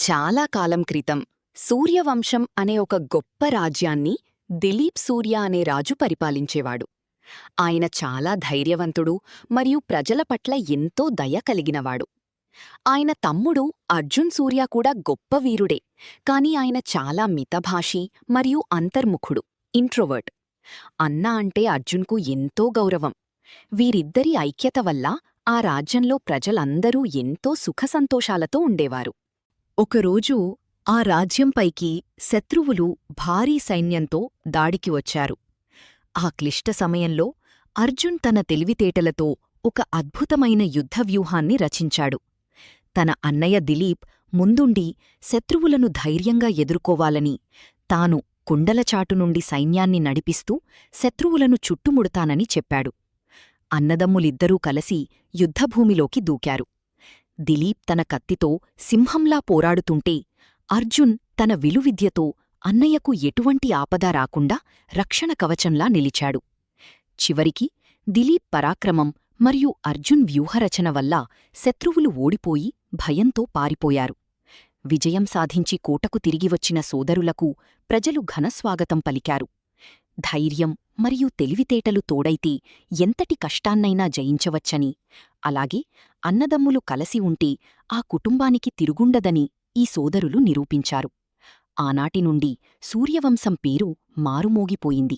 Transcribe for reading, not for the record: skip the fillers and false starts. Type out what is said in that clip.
చాలా కాలం క్రితం సూర్యవంశం అనే ఒక గొప్ప రాజ్యాన్ని దిలీప్ సూర్య అనే రాజు పరిపాలించేవాడు. ఆయన చాలా ధైర్యవంతుడు మరియు ప్రజల పట్ల ఎంతో దయ కలిగినవాడు. ఆయన తమ్ముడు అర్జున్ సూర్య కూడా గొప్ప వీరుడే, కాని ఆయన చాలా మితభాషి మరియు అంతర్ముఖుడు, ఇంట్రోవర్ట్. అన్న అంటే అర్జున్కు ఎంతో గౌరవం. వీరిద్దరి ఐక్యత వల్ల ఆ రాజ్యంలో ప్రజలందరూ ఎంతో సుఖసంతోషాలతో ఉండేవారు. ఒకరోజు ఆ రాజ్యంపైకి శత్రువులు భారీ సైన్యంతో దాడికి వచ్చారు. ఆ క్లిష్ట సమయంలో అర్జున్ తన తెలివితేటలతో ఒక అద్భుతమైన యుద్ధవ్యూహాన్ని రచించాడు. తన అన్నయ్య దిలీప్ ముందుండి శత్రువులను ధైర్యంగా ఎదుర్కోవాలని తాను కుండలచాటు నుండి సైన్యాన్ని నడిపిస్తూ శత్రువులను చుట్టుముడతానని చెప్పాడు. అన్నదమ్ములిద్దరూ కలసి యుద్ధభూమిలోకి దూకారు. దిలీప్ తన కత్తితో సింహంలా పోరాడుతుంటే అర్జున్ తన విలువిద్యతో అన్నయ్యకు ఎటువంటి ఆపద రాకుండా రక్షణ కవచంలా నిలిచాడు. చివరికి దిలీప్ పరాక్రమం మరియు అర్జున్ వ్యూహరచన వల్ల శత్రువులు ఓడిపోయి భయంతో పారిపోయారు. విజయం సాధించి కోటకు తిరిగివచ్చిన సోదరులకు ప్రజలు ఘనస్వాగతం పలికారు. ధైర్యం మరియు తెలివితేటలు తోడైతే ఎంతటి కష్టాన్నైనా జయించవచ్చని, అలాగే అన్నదమ్ములు కలసి ఉంటే ఆ కుటుంబానికి తిరుగుండదని ఈ సోదరులు నిరూపించారు. ఆనాటి నుండి సూర్యవంశం పేరు మారుమోగిపోయింది.